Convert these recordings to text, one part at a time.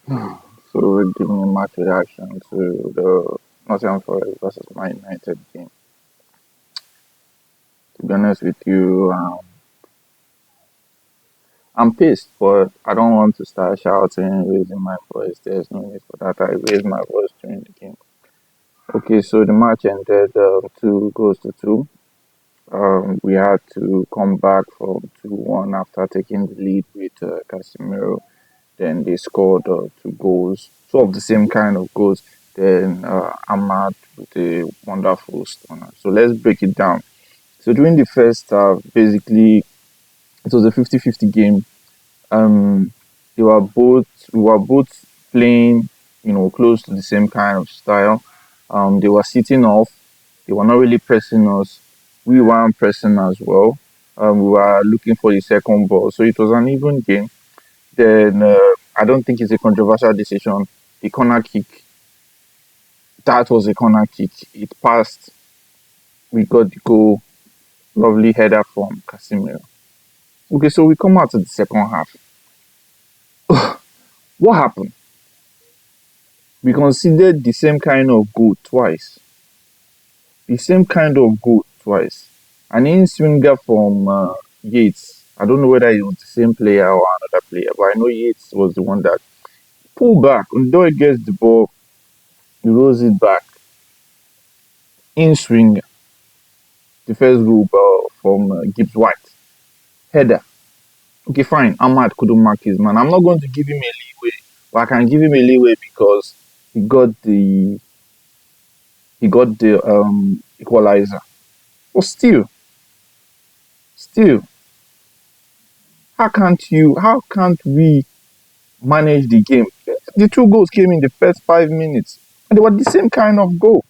So we're giving a match reaction to the Nottingham Forest versus Man United game. To be honest with you, I'm pissed, but I don't want to start shouting, raising my voice. There's no need for that. I raised my voice during the game. Okay, so the match ended 2 goals to 2. We had to come back from 2-1 after taking the lead with Casemiro. Then they scored 2 goals, two of the same kind of goals. Then Ahmad with a wonderful stunner. So let's break it down. So during the first half, basically it was a 50-50 game. Um, they were both we were both playing, close to the same kind of style. They were sitting off. They were not really pressing us. We weren't pressing as well. We were looking for the second ball, so it was an even game. Then I don't think it's a controversial decision. The corner kick, that was a corner kick. It passed. We got the goal. Lovely header from Casemiro. Okay, so we come out to the second half. What happened? We considered the same kind of goal twice. The same kind of goal twice. An in swinger from Yates. I don't know whether it was the same player or another player, but I know Yates was the one that pulled back. Although he gets the ball, he rolls it back. In swinger. The first goal from Gibbs White. Header. Okay, fine. Ahmad couldn't mark his man. I'm not going to give him a leeway, but I can give him a leeway because he got the equalizer. But still, how can't we manage the game? The 2 goals came in the first 5 minutes, and they were the same kind of goal.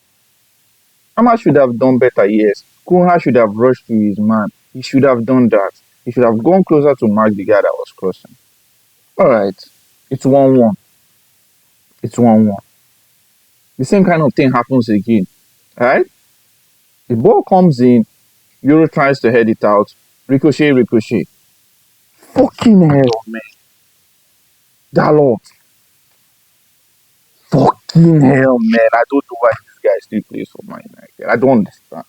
Ahmad should have done better, yes. Kunha should have rushed to his man. He should have done that. He should have gone closer to mark the guy that was crossing. All right, it's 1-1. It's 1-1. The same kind of thing happens again. All right, the ball comes in. Euro tries to head it out. Ricochet, ricochet. Fucking hell, man. Dalot. Fucking hell, man. I don't know why this guy still plays for Man United. I don't understand.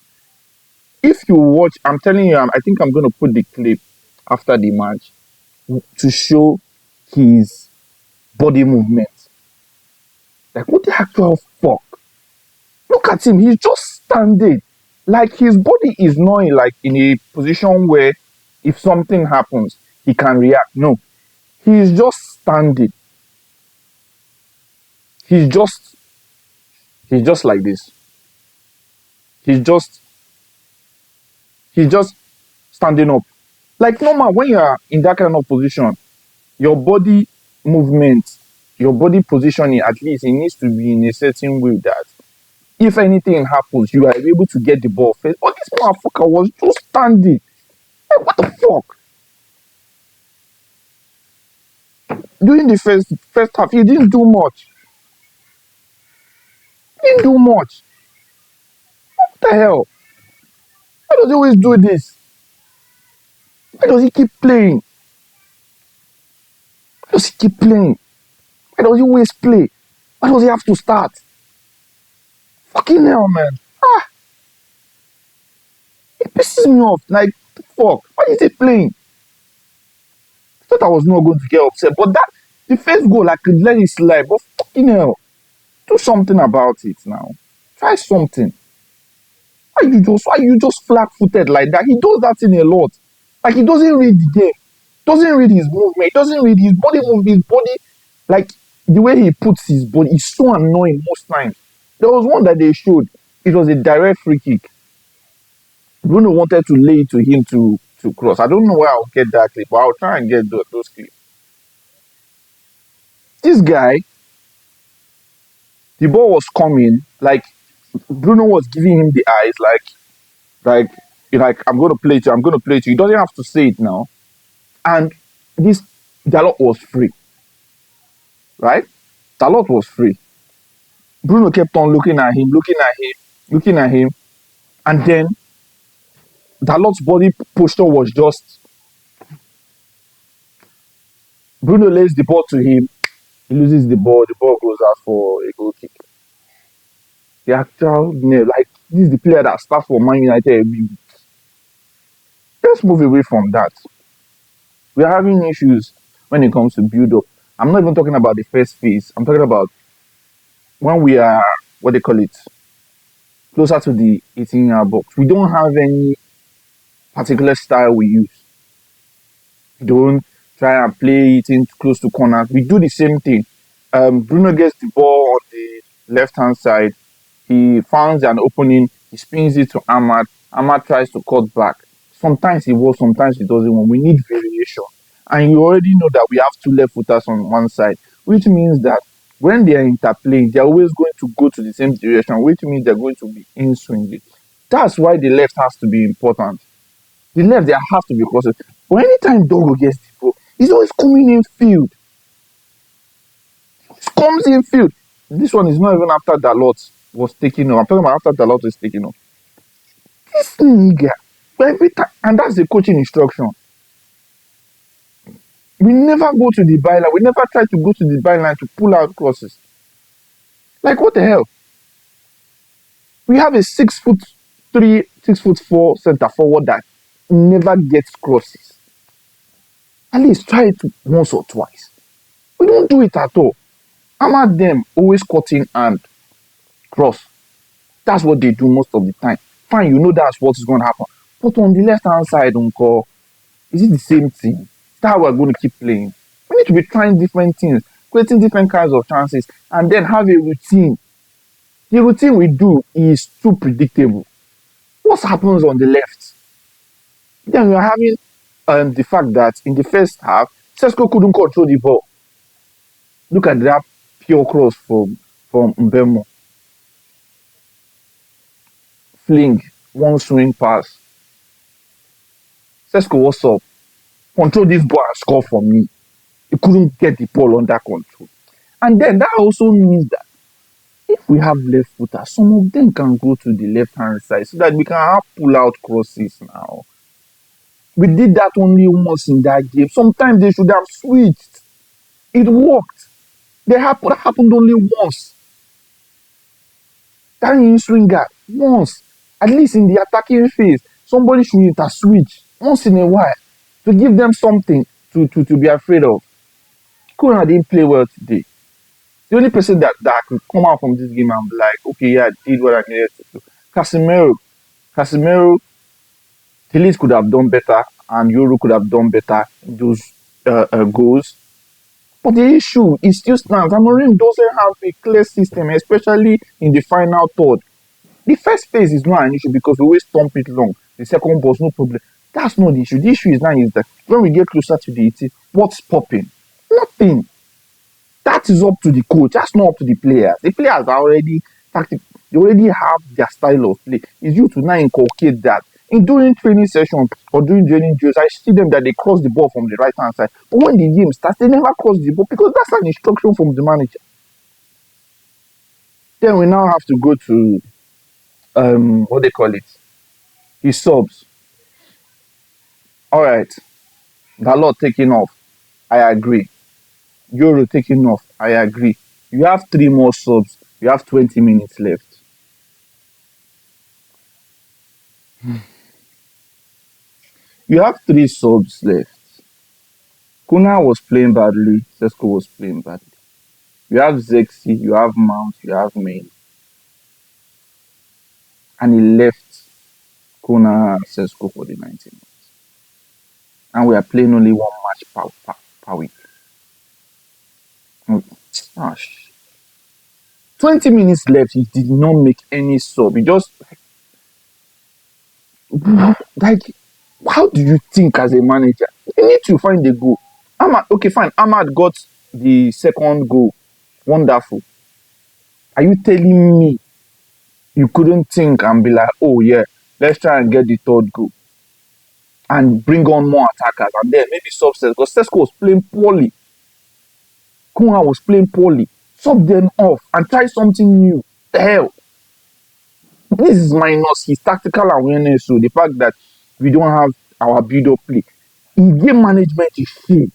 If you watch, I'm telling you, I think I'm going to put the clip after the match to show his body movement. Like, what the actual fuck? Look at him. He's just standing. Like, his body is not in a position where if something happens, he can react. No. He's just standing. He's just, he's just like this. He's just, he's just standing up. Like, normal, when you are in that kind of position, your body movement, your body positioning, at least it needs to be in a certain way that if anything happens, you are able to get the ball first. But this motherfucker was just standing. Like, what the fuck? During the first half, he didn't do much. He didn't do much. What the hell? Why does he always do this? Why does he keep playing? Why does he keep playing? Why does he always play? Why does he have to start? Fucking hell, man. Ah, it pisses me off. Like, fuck. Why is he playing? I thought I was not going to get upset, but the first goal, I could let it slide. But fucking hell, do something about it now. Try something. Why you just flat-footed like that? He does that in a lot. Like, he doesn't read the game. Doesn't read his movement. He doesn't read his body movement. His body, like the way he puts his body, is so annoying most times. There was one that they showed. It was a direct free kick. Bruno wanted to lay it to him to cross. I don't know where I'll get that clip, but I'll try and get those clips. This guy, the ball was coming, like Bruno was giving him the eyes, like, I'm gonna play it to you, I'm gonna play it to you. He doesn't have to say it now. And this Dalot was free, right? Dalot was free. Bruno kept on looking at him, looking at him, looking at him, and then Dalot's body posture was just Bruno lays the ball to him. He loses the ball goes out for a goal kick. The actual like this is the player that starts for Man United every week. Let's move away from that. We are having issues when it comes to build up. I'm not even talking about the first phase. I'm talking about when we are what they call it closer to the 18-yard box. We don't have any particular style we use. We don't try and play it in close to corners. We do the same thing. Bruno gets the ball on the left hand side. He finds an opening. He spins it to Ahmad. Ahmad tries to cut back. Sometimes he works, sometimes he doesn't work. We need variation. And you already know that we have two left footers on one side, which means that when they are interplaying, they're always going to go to the same direction, which means they're going to be in swinging. That's why the left has to be important. The left, there has to be crosses. But anytime Dogo gets the ball, he's always coming in field. He comes in field. This one is not even after Dalot was taken off. I'm talking about after Dalot was taken off. This nigga, every time, and that's the coaching instruction. We never go to the byline. We never try to go to the byline to pull out crosses. Like what the hell? We have a 6'3", 6'4" center forward that never gets crosses. At least try it once or twice. We don't do it at all. I'm at them always cutting and cross. That's what they do most of the time. Fine, you know that's what is going to happen. But on the left hand side, Uncle, is it the same thing? That's how we're going to keep playing. We need to be trying different things, creating different kinds of chances, and then have a routine. The routine we do is too predictable. What happens on the left? Then we're having the fact that in the first half, Sesko couldn't control the ball. Look at that pure cross from Mbemo. Fling, one swing pass. Sesko, what's up? Control this ball and score for me. He couldn't get the ball under control. And then that also means that if we have left footers, some of them can go to the left hand side so that we can have pull out crosses now. We did that only once in that game. Sometimes they should have switched. It worked. That happened only once. That in swinger, once. At least in the attacking phase, somebody should switch once in a while to give them something to be afraid of. Kuna didn't play well today. The only person that could come out from this game and be like, okay, yeah, I did what I needed to do. Casemiro, Tillis could have done better, and Euro could have done better in those goals. But the issue is still stands. Amorim doesn't have a clear system, especially in the final third. The first phase is not an issue because we always stomp it long. The second ball, no problem. That's not the issue. The issue is now is that when we get closer to the 18, what's popping? Nothing. That is up to the coach. That's not up to the players. The players are already tactical. They already have their style of play. It's you to now inculcate that. In during training sessions or during training drills, I see them that they cross the ball from the right hand side. But when the game starts, they never cross the ball because that's an instruction from the manager. Then we now have to go to what they call it, his subs. All right, Dalot taking off. I agree. Euro taking off. I agree. You have 3 more subs. You have 20 minutes left. You have 3 subs left. Kuna was playing badly. Sesko was playing badly. You have Zexi, you have Mount, you have Main. And he left Kuna and Sesko for the 90 minutes. And we are playing only one match per week. Gosh. 20 minutes left, he did not make any sub. He just like how do you think as a manager? You need to find a goal. Ahmad, okay, fine. Ahmad got the second goal. Wonderful. Are you telling me you couldn't think and be like, oh yeah, let's try and get the third goal and bring on more attackers and then maybe sub Sesko because Sesko was playing poorly. Kunha was playing poorly. Sub them off and try something new. The hell? This is minus his tactical awareness. So the fact that we don't have our build-up play. In game management is shit.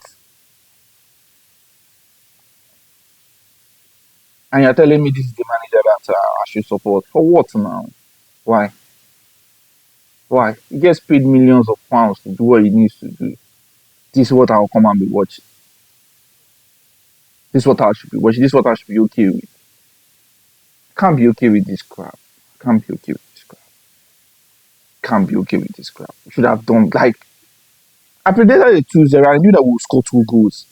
And you're telling me this is the manager that I should support. For what now? Why? Why? He gets paid millions of pounds to do what he needs to do. This is what I'll come and be watching. This is what I should be watching. This is what I should be okay with. Can't be okay with this crap. Can't be okay with this crap. Can't be okay with this crap. We should have done like I predicted a 2-0. I knew that we would score 2 goals.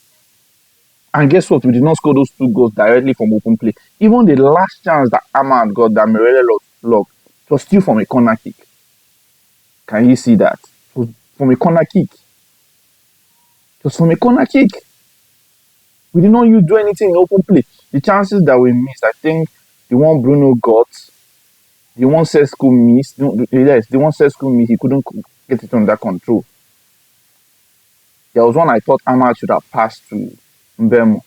And guess what? We did not score those 2 goals directly from open play. Even the last chance that Ahmad got that Mirele lost, it was still from a corner kick. Can you see that? It was from a corner kick. It was from a corner kick. We did not do anything in open play. The chances that we missed, I think the one Bruno got, the one Sesko missed, yes, the one Sesko missed, he couldn't get it under control. There was one I thought Ahmad should have passed to Mbemo.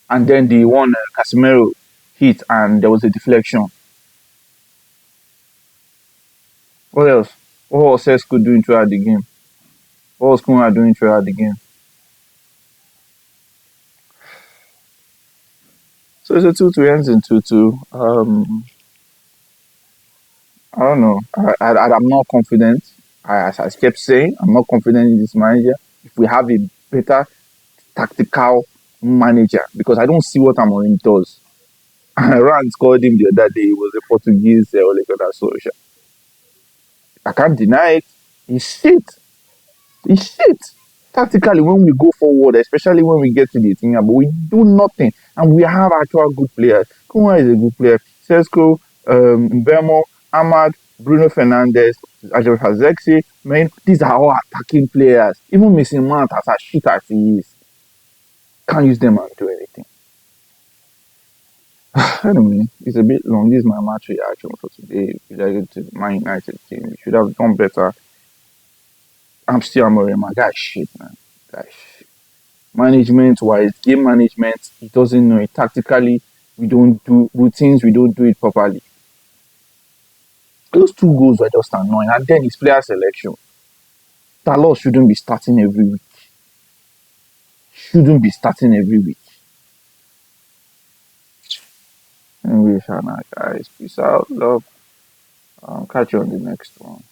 And then the one Casemiro hit and there was a deflection. What else? What was Sesko doing throughout the game? What was Kuma doing throughout the game? So it's a 2-2 ends in 2-2. I don't know. I'm not confident. As I kept saying, I'm not confident in this manager. If we have a better tactical manager, because I don't see what Amorim does. Rand called him the other day. He was a Portuguese Ole Gunnar Solskjaer. I can't deny it. He's shit. He's shit. Tactically, when we go forward, especially when we get to the thing, but we do nothing. And we have actual good players. Kuma is a good player. Sesko, Mbemo, Ahmad, Bruno Fernandes, Ajay Hazexi, man, these are all attacking players. Even Mason Mount, as a shit as he is, can't use them and do anything. Anyway, it's a bit long. This is my match reaction for today. Related to the Man United team. We should have done better. I'm still Amorim. My guy shit, man. Guy shit. Management wise, game management, he doesn't know it. Tactically, we don't do routines, we don't do it properly. Those 2 goals were just annoying. And then his player selection. Talos shouldn't be starting every week. Shouldn't be starting every week. Anyway, Shana, guys, peace out, love. Catch you on the next one.